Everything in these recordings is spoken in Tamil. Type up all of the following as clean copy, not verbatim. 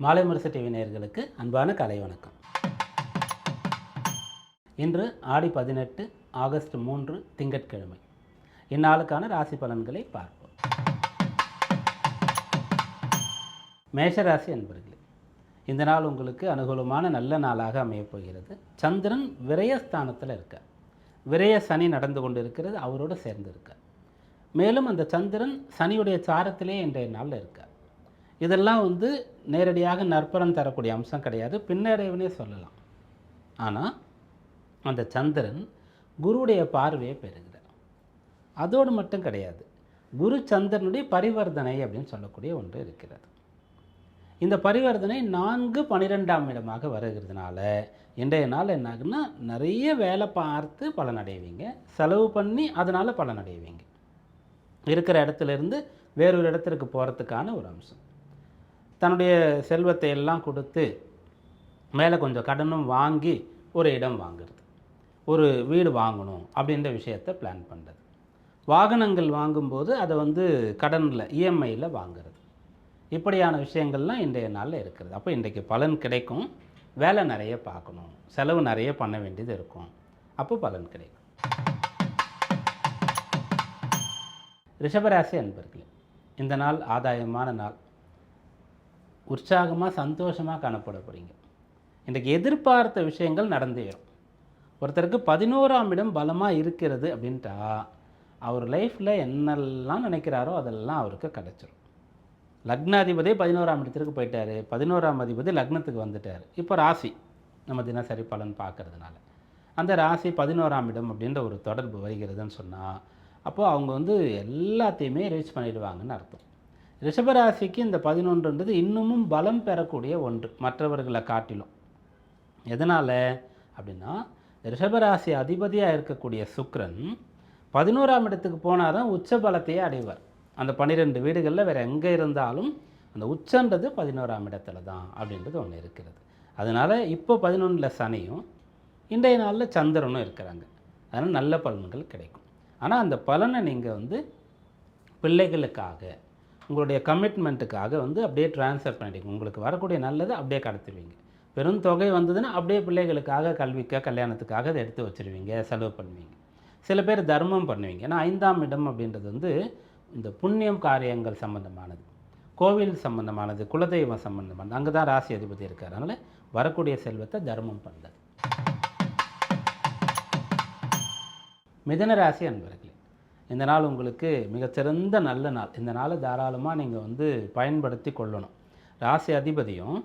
மாலை முரசு டிவி நேயர்களுக்கு அன்பான காலை வணக்கம். இன்று ஆடி 18 ஆகஸ்ட் 3 திங்கட்கிழமை. இந்நாளுக்கான ராசி பலன்களை பார்ப்போம். மேஷராசி அன்பர்களே, இந்த நாள் உங்களுக்கு அனுகூலமான நல்ல நாளாக அமையப் போகிறது. சந்திரன் விரயஸ்தானத்தில் இருக்கார். விரய சனி நடந்து கொண்டு இருக்கிறது, அவரோடு சேர்ந்து இருக்கார். மேலும் அந்த சந்திரன் சனியுடைய சாரத்திலே இன்றைய நாளில் இருக்கார். இதெல்லாம் நேரடியாக நற்பலன் தரக்கூடிய அம்சம் கிடையாது, பின்னடைவுனே சொல்லலாம். ஆனால் அந்த சந்திரன் குருவுடைய பார்வையை பெறுகிறார். அதோடு மட்டும் கிடையாது, குரு சந்திரனுடைய பரிவர்த்தனை அப்படின்னு சொல்லக்கூடிய ஒன்று இருக்கிறது. இந்த பரிவர்த்தனை 4-12ஆம் இடமாக வருகிறதுனால இன்றைய நாள் என்ன ஆகுன்னா, நிறைய வேலை பார்த்து பலனடைவீங்க, செலவு பண்ணி அதனால் பலனடைவீங்க. இருக்கிற இடத்துலேருந்து வேறொரு இடத்திற்கு போகிறதுக்கான ஒரு அம்சம். தன்னுடைய செல்வத்தை எல்லாம் கொடுத்து மேலே கொஞ்சம் கடனும் வாங்கி ஒரு இடம் வாங்குறது, ஒரு வீடு வாங்கணும் அப்படின்ற விஷயத்தை பிளான் பண்ணுறது. வாகனங்கள் வாங்கும்போது அதை கடனில் இஎம்ஐயில் வாங்குறது, இப்படியான விஷயங்கள்லாம் இன்றைய நாளில் இருக்கிறது. அப்போ இன்றைக்கு பலன் கிடைக்கும். வேலை நிறைய பார்க்கணும், செலவு நிறைய பண்ண வேண்டியது இருக்கும், அப்போ பலன் கிடைக்கும். ரிஷபராசி அன்பர்களே, இந்த நாள் ஆதாயமான நாள். உற்சாகமாக சந்தோஷமாக காணப்பட போகிறீங்க. இன்றைக்கு எதிர்பார்த்த விஷயங்கள் நடந்தேறும். ஒருத்தருக்கு 11ஆம் இடம் பலமாக இருக்கிறது அப்படின்ட்டா அவர் லைஃப்பில் என்னெல்லாம் நினைக்கிறாரோ அதெல்லாம் அவருக்கு கிடச்சிரும். லக்னாதிபதி 11ஆம் இடத்திற்கு போயிட்டார், 11ஆம் அதிபதி லக்னத்துக்கு வந்துட்டார். இப்போ ராசி நம்ம தினசரி பலன் பார்க்கறதுனால அந்த ராசி 11ஆம் இடம் அப்படின்ற ஒரு தொடர்பு வருகிறதுன்னு சொன்னால் அப்போது அவங்க எல்லாத்தையுமே ரீச் பண்ணிடுவாங்கன்னு அர்த்தம். ரிஷபராசிக்கு இந்த 11ன்றது இன்னமும் பலம் பெறக்கூடிய ஒன்று மற்றவர்களை காட்டிலும். எதனால் அப்படின்னா, ரிஷபராசி அதிபதியாக இருக்கக்கூடிய சுக்கிரன் 11ஆம் இடத்துக்கு போனால் தான் உச்ச பலத்தையே அடைவார். அந்த 12 வீடுகளில் வேறு எங்கே இருந்தாலும் அந்த உச்சன்றது 11ஆம் இடத்துல தான் அப்படின்றது ஒன்று இருக்கிறது. அதனால் இப்போ 11ல் சனியும் இன்றைய நாளில் சந்திரனும் இருக்கிறாங்க. அதனால் நல்ல பலன்கள் கிடைக்கும். ஆனால் அந்த பலனை நீங்கள் பிள்ளைகளுக்காக, உங்களுடைய கமிட்மெண்ட்டுக்காக அப்படியே ட்ரான்ஸ்ஃபர் பண்ணிடுவீங்க. உங்களுக்கு வரக்கூடிய நல்லதை அப்படியே கடத்துவீங்க. பெரும் தொகை வந்ததுன்னா அப்படியே பிள்ளைகளுக்காக, கல்விக்கு, கல்யாணத்துக்காக அதை எடுத்து வச்சுருவீங்க, செலவு பண்ணுவீங்க. சில பேர் தர்மம் பண்ணுவீங்க. ஏன்னா 5ஆம் இடம் அப்படின்றது இந்த புண்ணியம் காரியங்கள் சம்மந்தமானது, கோவில் சம்மந்தமானது, குலதெய்வம் சம்மந்தமானது. அங்கே தான் ராசி அதிபதி இருக்கார். அதனால் வரக்கூடிய செல்வத்தை தர்மம் பண்ணுறது. மிதுன ராசி அன்பர்களே, இந்த நாள் உங்களுக்கு மிகச்சிறந்த நல்ல நாள். இந்த நாளை தாராளமாக நீங்கள் பயன்படுத்தி கொள்ளணும். ராசி அதிபதியும்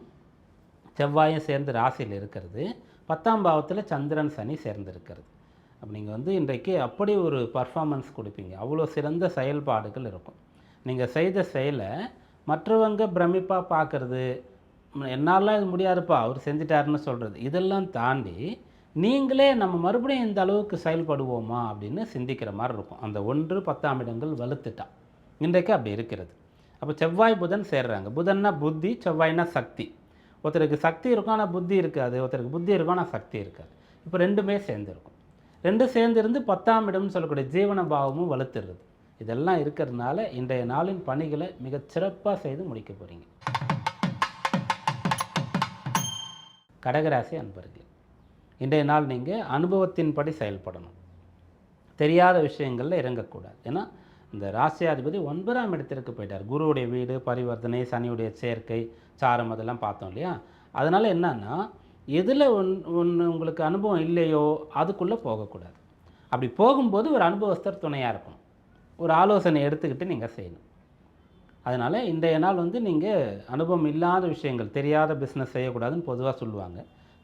செவ்வாயும் சேர்ந்து ராசியில் இருக்கிறது, 10ஆம் பாவத்தில் சந்திரன் சனி சேர்ந்திருக்கிறது. அப்போ நீங்கள் இன்றைக்கு அப்படி ஒரு பர்ஃபார்மன்ஸ் கொடுப்பீங்க. அவ்வளோ சிறந்த செயல்பாடுகள் இருக்கும். நீங்கள் செய்த செயலை மற்றவங்க பிரமிப்பாக பார்க்குறது, என்னாலாம் இது முடியாதுப்பா அவர் செஞ்சிட்டாருன்னு சொல்கிறது, இதெல்லாம் தாண்டி நீங்களே நம்ம மறுபடியும் இந்த அளவுக்கு செயல்படுவோமா அப்படின்னு சிந்திக்கிற மாதிரி இருக்கும். அந்த 1-10ஆம் இடங்கள் வலுத்துட்டா இன்றைக்கு அப்படி இருக்கிறது. அப்போ செவ்வாய் புதன் சேர்றாங்க. புதன்னா புத்தி, செவ்வாய்னா சக்தி. ஒருத்தருக்கு சக்தி இருக்கும் ஆனால் புத்தி இருக்காது, ஒருத்தருக்கு புத்தி இருக்கும் ஆனால் சக்தி இருக்காது. இப்போ ரெண்டுமே சேர்ந்துருக்கும். ரெண்டும் சேர்ந்துருந்து 10ஆம் இடம்னு சொல்லக்கூடிய ஜீவன பாவமும் வலுத்துடுறது. இதெல்லாம் இருக்கிறதுனால இன்றைய நாளின் பணிகளை மிகச்சிறப்பாக செய்து முடிக்க போகிறீங்க. கடகராசி அன்பர்களே, இன்றைய நாள் நீங்கள் அனுபவத்தின்படி செயல்படணும். தெரியாத விஷயங்களில் இறங்கக்கூடாது. ஏன்னா இந்த ராசியாதிபதி 9ஆம் இடத்திற்கு போயிட்டார். குருவுடைய வீடு, பரிவர்த்தனை, சனியுடைய சேர்க்கை, சாரம், அதெல்லாம் பார்த்தோம் இல்லையா? அதனால் என்னன்னா, எதில் உங்களுக்கு அனுபவம் இல்லையோ அதுக்குள்ளே போகக்கூடாது. அப்படி போகும்போது ஒரு அனுபவஸ்தர் துணையாக இருக்கணும். ஒரு ஆலோசனை எடுத்துக்கிட்டு நீங்கள் செய்யணும். அதனால் இன்றைய நாள் நீங்கள் அனுபவம் இல்லாத விஷயங்கள், தெரியாத பிஸ்னஸ் செய்யக்கூடாதுன்னு பொதுவாக சொல்லுவாங்க.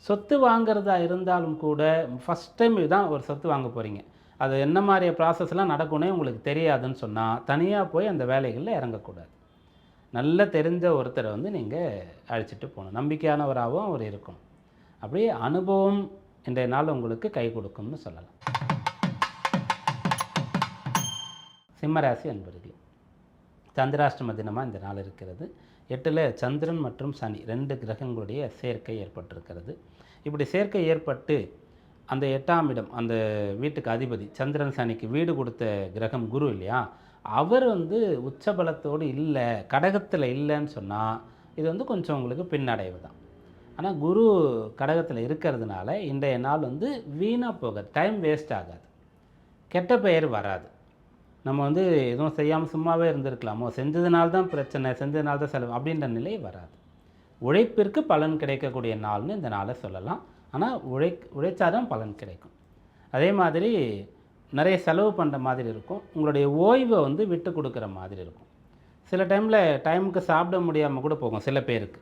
சொத்து வாங்கிறதா இருந்தாலும் கூட ஃபஸ்ட் டைம் இதுதான் ஒரு சொத்து வாங்க போகிறீங்க, அது என்ன மாதிரி ப்ராசஸ்லாம் நடக்கும்னே உங்களுக்கு தெரியாதுன்னு சொன்னால் தனியாக போய் அந்த வேலைகளில் இறங்கக்கூடாது. நல்ல தெரிஞ்ச ஒருத்தரை நீங்கள் அழைச்சிட்டு போகணும். நம்பிக்கையானவராகவும் அவர் இருக்கணும். அப்படியே அனுபவம் இன்றைய நாள் உங்களுக்கு கை கொடுக்கும்னு சொல்லலாம். சிம்மராசி அன்பர்களே, சந்திராஷ்டம தினமாக இந்த நாள் இருக்கிறது. 8ல் சந்திரன் மற்றும் சனி 2 கிரகங்களுடைய சேர்க்கை ஏற்பட்டிருக்கிறது. இப்படி சேர்க்கை ஏற்பட்டு அந்த 8ஆம் இடம், அந்த வீட்டுக்கு அதிபதி சந்திரன் சனிக்கு வீடு கொடுத்த கிரகம் குரு இல்லையா, அவர் உச்சபலத்தோடு இல்லை, கடகத்தில் இல்லைன்னு சொன்னால் இது வந்து கொஞ்சம் உங்களுக்கு பின்னடைவு தான். ஆனால் குரு கடகத்தில் இருக்கிறதுனால இன்றைய நாள் வந்து வீணாக போகாது, டைம் வேஸ்ட் ஆகாது, கெட்ட பெயர் வராது. நம்ம வந்து எதுவும் செய்யாமல் சும்மாவே இருந்திருக்கலாமோ, செஞ்சதுனால தான் பிரச்சனை, செஞ்சதுனால தான் செலவு அப்படின்ற நிலை வராது. உழைப்பிற்கு பலன் கிடைக்கக்கூடிய நாள்னு இந்த நாளை சொல்லலாம். ஆனால் உழைச்சாதான் பலன் கிடைக்கும். அதே மாதிரி நிறைய செலவு பண்ணுற மாதிரி இருக்கும். உங்களுடைய ஓய்வை வந்து விட்டு கொடுக்குற மாதிரி இருக்கும். சில டைமில் டைமுக்கு சாப்பிட முடியாமல் கூட போகும் சில பேருக்கு.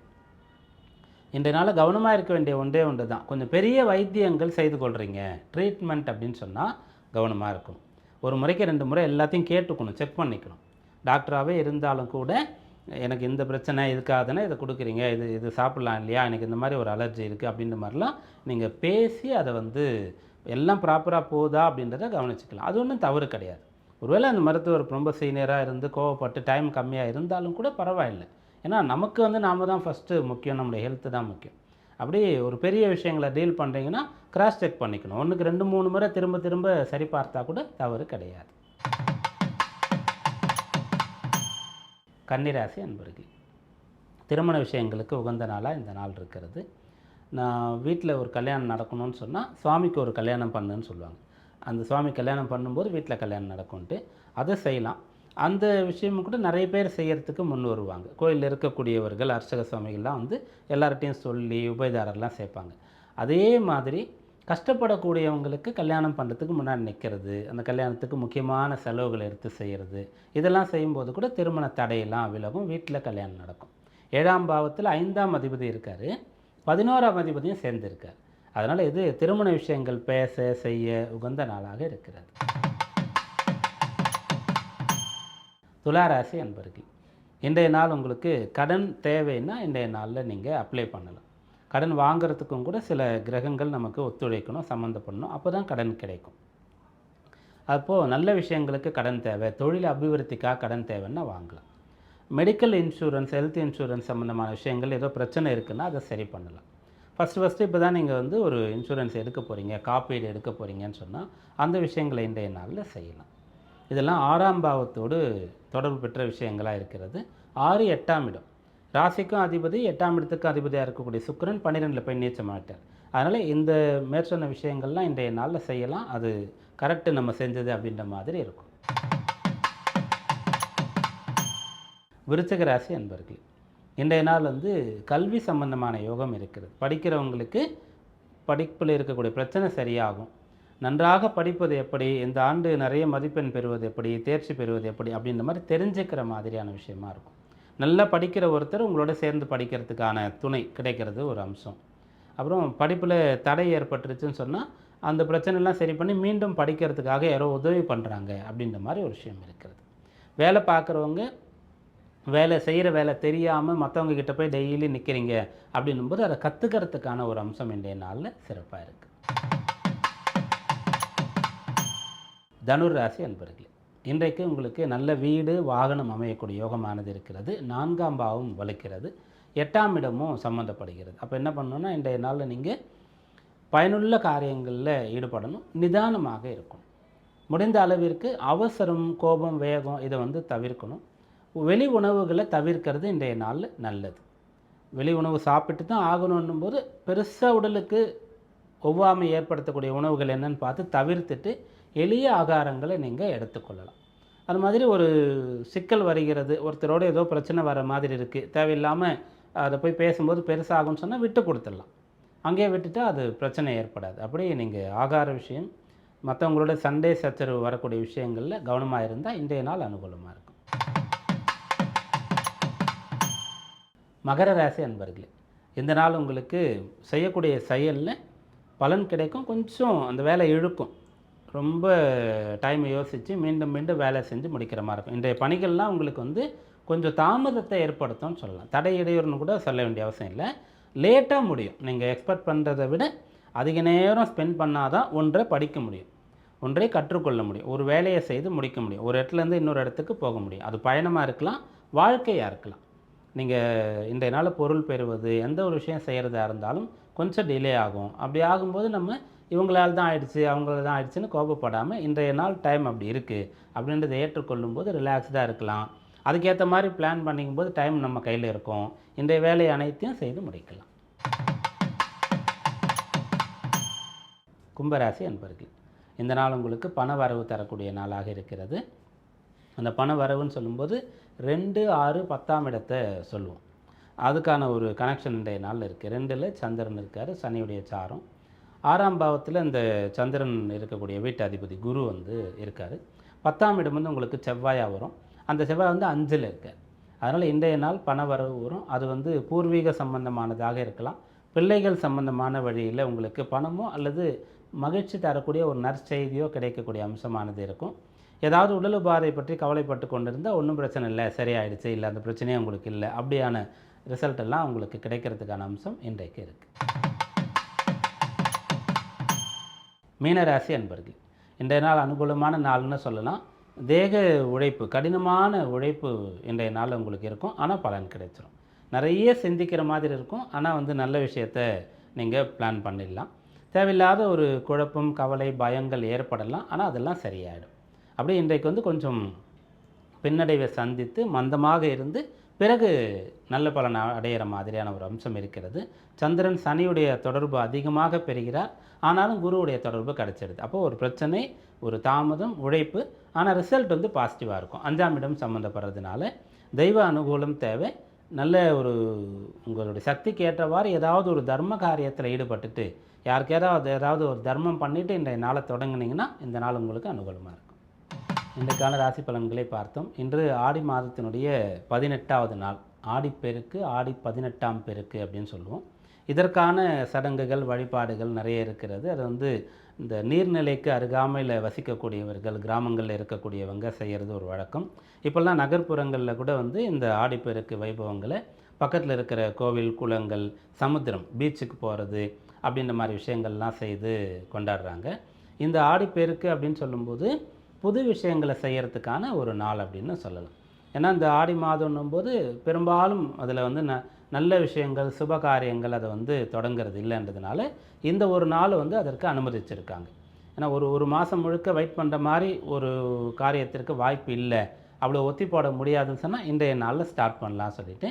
இன்றைய நாள் கவனமாக இருக்க வேண்டிய ஒன்றே ஒன்று தான், கொஞ்சம் பெரிய வைத்தியங்கள் செய்து கொள்கிறீங்க, ட்ரீட்மெண்ட் அப்படின்னு சொன்னால் கவனமாக இருக்கணும். ஒரு முறைக்கு 2 முறை எல்லாத்தையும் கேட்டுக்கணும், செக் பண்ணிக்கணும். டாக்டராகவே இருந்தாலும் கூட எனக்கு இந்த பிரச்சனை இதுக்காக தானே இதை கொடுக்குறீங்க, இது சாப்பிட்லாம் இல்லையா, எனக்கு இந்த மாதிரி ஒரு அலர்ஜி இருக்குது அப்படின்ற மாதிரிலாம் நீங்கள் பேசி அதை வந்து எல்லாம் ப்ராப்பராக போகுதா அப்படின்றத கவனிச்சிக்கலாம். அது ஒன்றும் தவறு கிடையாது. ஒருவேளை அந்த மருத்துவர் ரொம்ப சீனியராக இருந்து கோவப்பட்டு டைம் கம்மியாக இருந்தாலும் கூட பரவாயில்லை. ஏன்னா நமக்கு வந்து நாம் தான் ஃபஸ்ட்டு முக்கியம், நம்மளுடைய ஹெல்த்து தான் முக்கியம். அப்படி ஒரு பெரிய விஷயங்களை டீல் பண்ணுறீங்கன்னா கிராஸ் செக் பண்ணிக்கணும். ஒன்றுக்கு 2-3 முறை திரும்ப திரும்ப சரி பார்த்தா கூட தவறு கிடையாது. கன்னிராசி அன்பர்கள், திருமண விஷயங்களுக்கு உகந்த நாளாக இந்த நாள் இருக்கிறது. நான் வீட்டில் ஒரு கல்யாணம் நடக்கணும்னு சொன்னால் சுவாமிக்கு ஒரு கல்யாணம் பண்ணுன்னு சொல்லுவாங்க. அந்த சுவாமி கல்யாணம் பண்ணும்போது வீட்டில் கல்யாணம் நடக்கும்ன்ட்டு அதை செய்யலாம். அந்த விஷயமும் கூட நிறைய பேர் செய்கிறதுக்கு முன் வருவாங்க. கோயிலில் இருக்கக்கூடியவர்கள், அர்ச்சக சுவாமிகள்லாம் வந்து எல்லார்ட்டையும் சொல்லி உபயதாரர்லாம் சேர்ப்பாங்க. அதே மாதிரி கஷ்டப்படக்கூடியவங்களுக்கு கல்யாணம் பண்ணுறதுக்கு முன்னாடி நிற்கிறது, அந்த கல்யாணத்துக்கு முக்கியமான செலவுகளை எடுத்து செய்கிறது, இதெல்லாம் செய்யும்போது கூட திருமண தடையெல்லாம் விலகும், வீட்டில் கல்யாணம் நடக்கும். 7ஆம் பாவத்தில் 5ஆம் அதிபதி இருக்கார், 11ஆம் அதிபதியும் சேர்ந்திருக்கார். அதனால் இது திருமண விஷயங்கள் பேச செய்ய உகந்த நாளாக இருக்கிறது. துளாராசி அன்பர்கள், இன்றைய நாள் உங்களுக்கு கடன் தேவைன்னா இன்றைய நாளில் நீங்கள் அப்ளை பண்ணலாம். கடன் வாங்கிறதுக்கும் கூட சில கிரகங்கள் நமக்கு ஒத்துழைக்கணும், சம்மந்தப்படணும், அப்போ தான் கடன் கிடைக்கும். அப்போது நல்ல விஷயங்களுக்கு கடன் தேவை, தொழில் அபிவிருத்திக்காக கடன் தேவைன்னா வாங்கலாம். மெடிக்கல் இன்சூரன்ஸ், ஹெல்த் இன்சூரன்ஸ் சம்மந்தமான விஷயங்கள் ஏதோ பிரச்சனை இருக்குன்னா அதை சரி பண்ணலாம். ஃபஸ்ட்டு இப்போ தான் நீங்கள் வந்து ஒரு இன்சூரன்ஸ் எடுக்க போகிறீங்க, காப்பீடு எடுக்க போகிறீங்கன்னு சொன்னால் அந்த விஷயங்களை இன்றைய நாளில் செய்யலாம். இதெல்லாம் 6ஆம் பாவத்தோடு தொடர்பு பெற்ற விஷயங்களாக இருக்கிறது. 6, 8ஆம் இடம், ராசிக்கும் அதிபதி, 8ஆம் இடத்துக்கும் அதிபதியாக இருக்கக்கூடிய சுக்கிரன் 12ல் போய் நீச்சமாட்டார். அதனால் இந்த மேற்சொன்ன விஷயங்கள்லாம் இன்றைய நாளில் செய்யலாம். அது கரெக்டு, நம்ம செஞ்சது அப்படின்ற மாதிரி இருக்கும். விருச்சிக ராசி அன்பர்கள், இன்றைய நாள் வந்து கல்வி சம்பந்தமான யோகம் இருக்கிறது. படிக்கிறவங்களுக்கு படிப்பில் இருக்கக்கூடிய பிரச்சனை சரியாகும். நன்றாக படிப்பது எப்படி, இந்த ஆண்டு நிறைய மதிப்பெண் பெறுவது எப்படி, தேர்ச்சி பெறுவது எப்படி அப்படின்ற மாதிரி தெரிஞ்சுக்கிற மாதிரியான விஷயமா இருக்கும். நல்லா படிக்கிற ஒருத்தர் உங்களோட சேர்ந்து படிக்கிறதுக்கான துணை கிடைக்கிறது ஒரு அம்சம். அப்புறம் படிப்பில் தடை ஏற்பட்டுருச்சுன்னு சொன்னால் அந்த பிரச்சனைலாம் சரி பண்ணி மீண்டும் படிக்கிறதுக்காக யாரோ உதவி பண்ணுறாங்க அப்படின்ற மாதிரி ஒரு விஷயம் இருக்கிறது. வேலை பார்க்குறவங்க வேலை செய்கிற வேலை தெரியாமல் மற்றவங்க கிட்ட போய் டெய்லி நிற்கிறீங்க அப்படின்னும்போது அதை கற்றுக்கிறதுக்கான ஒரு அம்சம் இன்றைய நாளில் சிறப்பாக இருக்குது. தனுர் ராசி அன்பர்களே, இன்றைக்கு உங்களுக்கு நல்ல வீடு வாகனம் அமையக்கூடிய யோகமானது இருக்கிறது. 4ஆம் பாவம் வலுக்கிறது, 8ஆம் இடமும் சம்மந்தப்படுகிறது. அப்போ என்ன பண்ணணும்னா இன்றைய நாளில் நீங்கள் பயனுள்ள காரியங்களில் ஈடுபடணும், நிதானமாக இருக்கணும். முடிந்த அளவிற்கு அவசரம், கோபம், வேகம் இதை வந்து தவிர்க்கணும். வெளி உணவுகளை தவிர்க்கிறது இன்றைய நாளில் நல்லது. வெளி உணவு சாப்பிட்டு தான் ஆகணுன்னும் போது பெருசாக உடலுக்கு ஒவ்வாமை ஏற்படுத்தக்கூடிய உணவுகள் என்னென்னு பார்த்து தவிர்த்துட்டு எளிய ஆகாரங்களை நீங்கள் எடுத்துக்கொள்ளலாம். அது மாதிரி ஒரு சிக்கல் வருகிறது, ஒருத்தரோடு ஏதோ பிரச்சனை வர மாதிரி இருக்குது, தேவையில்லாமல் அதை போய் பேசும்போது பெருசாகும்னு சொன்னால் விட்டு கொடுத்துடலாம். அங்கேயே விட்டுட்டா அது பிரச்சனை ஏற்படாது. அப்படி நீங்கள் ஆகார விஷயம், மற்றவங்களோட சண்டை சச்சரவு வரக்கூடிய விஷயங்களில் கவனமாக இருந்தால் இன்றைய நாள் அனுகூலமாக இருக்கும். மகர ராசி அன்பர்களே, இந்த நாள் உங்களுக்கு செய்யக்கூடிய செயலில் பலன் கிடைக்கும். கொஞ்சம் அந்த வேலை இழுக்கும், ரொம்ப டைமை யோசித்து மீண்டும் மீண்டும் வேலை செஞ்சு முடிக்கிற மாதிரி இருக்கும். இன்றைய பணிகள்லாம் உங்களுக்கு வந்து கொஞ்சம் தாமதத்தை ஏற்படுத்தும்னு சொல்லலாம். தடை இடையூறுன்னு கூட சொல்ல வேண்டிய அவசியம் இல்லை, லேட்டாக முடியும். நீங்கள் எக்ஸ்பெக்ட் பண்ணுறதை விட அதிக நேரம் ஸ்பெண்ட் பண்ணால் தான் ஒன்றை படிக்க முடியும், ஒன்றை கற்றுக்கொள்ள முடியும், ஒரு வேலையை செய்து முடிக்க முடியும், ஒரு இடத்துலேருந்து இன்னொரு இடத்துக்கு போக முடியும். அது பயணமாக இருக்கலாம், வாழ்க்கையாக இருக்கலாம். நீங்கள் இன்றைய நாள் பொருள் பெறுவது, எந்த ஒரு விஷயம் செய்கிறதா இருந்தாலும் கொஞ்சம் டிலே ஆகும். அப்படி ஆகும்போது நம்ம இவங்களால் தான் ஆயிடுச்சு, அவங்களால தான் ஆயிடுச்சுன்னு கோபப்படாமல் இன்றைய நாள் டைம் அப்படி இருக்குது அப்படின்றத ஏற்றுக்கொள்ளும் போது ரிலாக்ஸ்டாக இருக்கலாம். அதுக்கேற்ற மாதிரி பிளான் பண்ணிக்கும்போது டைம் நம்ம கையில் இருக்கும். இன்றைய வேலை அனைத்தையும் செய்து முடிக்கலாம். கும்பராசி அன்பர்கள், இந்த நாள் உங்களுக்கு பண வரவு தரக்கூடிய நாளாக இருக்கிறது. அந்த பண வரவுன்னு சொல்லும்போது 2, 6, 10ஆம் இடத்தை சொல்லுவோம். அதுக்கான ஒரு கனெக்ஷன் இன்றைய நாளில் இருக்குது. 2ல் சந்திரன் இருக்கார், சனியுடைய சாரம். 6ஆம் பாவத்தில் இந்த சந்திரன் இருக்கக்கூடிய வீட்டு அதிபதி குரு வந்து இருக்கார். 10ஆம் இடம் வந்து உங்களுக்கு செவ்வாயாக வரும். அந்த செவ்வாய் வந்து 5ல் இருக்கார். அதனால் இன்றைய நாள் பண வரவு வரும். அது வந்து பூர்வீக சம்பந்தமானதாக இருக்கலாம், பிள்ளைகள் சம்பந்தமான வழியில் உங்களுக்கு பணமோ அல்லது மகிழ்ச்சி தரக்கூடிய ஒரு நற்செய்தியோ கிடைக்கக்கூடிய அம்சமானது இருக்கும். ஏதாவது உடல் உபாதை பற்றி கவலைப்பட்டு கொண்டிருந்தால் ஒன்றும் பிரச்சனை இல்லை, சரியாயிடுச்சு, இல்லை அந்த பிரச்சனையே உங்களுக்கு இல்லை, அப்படியான ரிசல்ட் எல்லாம் உங்களுக்கு கிடைக்கிறதுக்கான அம்சம் இன்றைக்கு இருக்குது. மீனராசி அன்பர்கள், இன்றைய நாள் அனுகூலமான நாள்னு சொல்லலாம். தேக உழைப்பு, கடினமான உழைப்பு இன்றைய நாள் உங்களுக்கு இருக்கும். ஆனால் பலன் கிடைச்சிடும். நிறைய சிந்திக்கிற மாதிரி இருக்கும். ஆனால் வந்து நல்ல விஷயத்தை நீங்கள் பிளான் பண்ணிடலாம். தேவையில்லாத ஒரு குழப்பம், கவலை, பயங்கள் ஏற்படலாம். ஆனால் அதெல்லாம் சரியாயிடும். அப்படியே இன்றைக்கு வந்து கொஞ்சம் பின்னடைவை சந்தித்து மந்தமாக இருந்து பிறகு நல்ல பலன் அடையிற மாதிரியான ஒரு அம்சம் இருக்கிறது. சந்திரன் சனியுடைய தொடர்பு அதிகமாக பெறுகிறார். ஆனாலும் குருவுடைய தொடர்பு கிடச்சிடுது. அப்போது ஒரு பிரச்சனை, ஒரு தாமதம், உழைப்பு, ஆனால் ரிசல்ட் வந்து பாசிட்டிவாக இருக்கும். 5ஆம் இடம் சம்மந்தப்படுறதுனால தெய்வ அனுகூலம் தேவை. நல்ல ஒரு உங்களுடைய சக்திக்கு ஏற்றவாறு ஏதாவது ஒரு தர்ம காரியத்தில் ஈடுபட்டுட்டு ஏதாவது ஒரு தர்மம் பண்ணிவிட்டு இன்றைய நாளை தொடங்குனீங்கன்னா இந்த நாள் உங்களுக்கு அனுகூலமாக இருக்கும். இன்றைக்கான ராசி பலன்களை பார்த்தோம். இன்று ஆடி மாதத்தினுடைய 18வது நாள். ஆடிப்பெருக்கு, ஆடி 18ஆம் பெருக்கு அப்படின்னு சொல்லுவோம். இதற்கான சடங்குகள், வழிபாடுகள் நிறைய இருக்கிறது. அது வந்து இந்த நீர்நிலைக்கு அருகாமையில் வசிக்கக்கூடியவர்கள், கிராமங்களில் இருக்கக்கூடியவங்க செய்கிறது ஒரு வழக்கம். இப்போல்லாம் நகர்ப்புறங்களில் கூட வந்து இந்த ஆடிப்பெருக்கு வைபவங்களை பக்கத்தில் இருக்கிற கோவில், குளங்கள், சமுத்திரம், பீச்சுக்கு போகிறது அப்படின்ற மாதிரி விஷயங்கள்லாம் செய்து கொண்டாடுறாங்க. இந்த ஆடிப்பெருக்கு அப்படின்னு சொல்லும்போது புது விஷயங்களை செய்கிறதுக்கான ஒரு நாள் அப்படின்னு சொல்லலாம். ஏன்னா இந்த ஆடி மாதம்னும் போது பெரும்பாலும் அதில் வந்து நல்ல விஷயங்கள், சுப காரியங்கள் அதை வந்து தொடங்கிறது இல்லைன்றதுனால இந்த ஒரு நாள் வந்து அதற்கு அனுமதிச்சிருக்காங்க. ஏன்னா ஒரு மாதம் முழுக்க வெயிட் பண்ணுற மாதிரி ஒரு காரியத்திற்கு வாய்ப்பு இல்லை, அவ்வளோ ஒத்தி போட முடியாதுன்னு சொன்னால் இன்றைய நாளில் ஸ்டார்ட் பண்ணலாம் சொல்லிவிட்டு,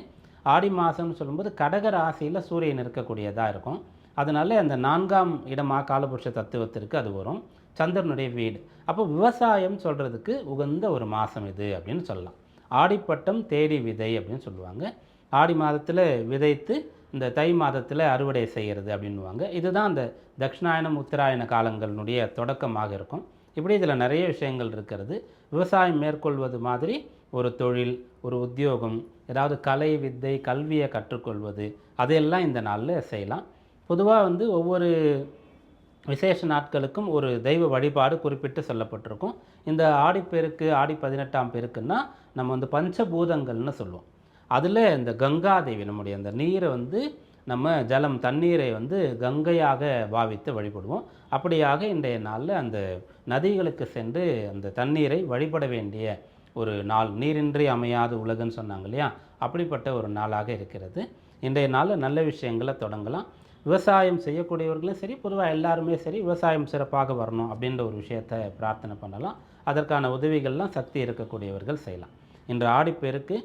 ஆடி மாதம்னு சொல்லும்போது கடக ராசியில் சூரியன் இருக்கக்கூடியதாக இருக்கும். அதனால அந்த 4ஆம் இடமாக காலபுருஷ தத்துவத்திற்கு அது வரும், சந்திரனுடைய வீடு. அப்போ விவசாயம் சொல்கிறதுக்கு உகந்த ஒரு மாதம் இது அப்படின்னு சொல்லலாம். ஆடிப்பட்டம் தேடி விதை அப்படின்னு சொல்லுவாங்க. ஆடி மாதத்தில் விதைத்து இந்த தை மாதத்தில் அறுவடை செய்கிறது அப்படின்வாங்க. இதுதான் அந்த தட்சிணாயனம், உத்தராயண காலங்களினுடைய தொடக்கமாக இருக்கும். இப்படி இதில் நிறைய விஷயங்கள் இருக்கிறது. விவசாயம் மேற்கொள்வது மாதிரி ஒரு தொழில், ஒரு உத்தியோகம், ஏதாவது கலை, வித்தை, கல்வியை கற்றுக்கொள்வது, அதையெல்லாம் இந்த நாளில் செய்யலாம். பொதுவாக வந்து ஒவ்வொரு விசேஷ நாட்களுக்கும் ஒரு தெய்வ வழிபாடு குறிப்பிட்டு சொல்லப்பட்டிருக்கும். இந்த ஆடிப்பெருக்கு, ஆடி 18ஆம் பெருக்குன்னா நம்ம வந்து பஞ்சபூதங்கள்னு சொல்லுவோம். அதில் இந்த கங்காதேவி, நம்முடைய அந்த நீரை வந்து நம்ம ஜலம், தண்ணீரை வந்து கங்கையாக பாவித்து வழிபடுவோம். அப்படியாக இன்றைய நாளில் அந்த நதிகளுக்கு சென்று அந்த தண்ணீரை வழிபட வேண்டிய ஒரு நாள். நீரின்றி அமையாது உலகுன்னு சொன்னாங்க இல்லையா, அப்படிப்பட்ட ஒரு நாளாக இருக்கிறது. இன்றைய நாளில் நல்ல விஷயங்களை தொடங்கலாம். விவசாயம் செய்யக்கூடியவர்களும் சரி, பொதுவாக எல்லாருமே சரி, விவசாயம் சிறப்பாக வரணும் அப்படின்ற ஒரு விஷயத்தை பிரார்த்தனை பண்ணலாம். அதற்கான உதவிகள்லாம் சக்தி இருக்கக்கூடியவர்கள் செய்யலாம். இன்று ஆடிப்பெருக்கு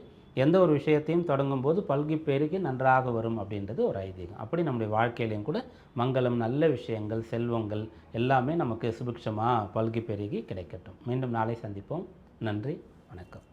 எந்த ஒரு விஷயத்தையும் தொடங்கும் போது பல்கி பெருகி நன்றாக வரும் அப்படின்றது ஒரு ஐதீகம். அப்படி நம்முடைய வாழ்க்கையிலையும் கூட மங்களம், நல்ல விஷயங்கள், செல்வங்கள் எல்லாமே நமக்கு சுபிக்ஷமாக பல்கி பெருகி கிடைக்கட்டும். மீண்டும் நாளை சந்திப்போம். நன்றி, வணக்கம்.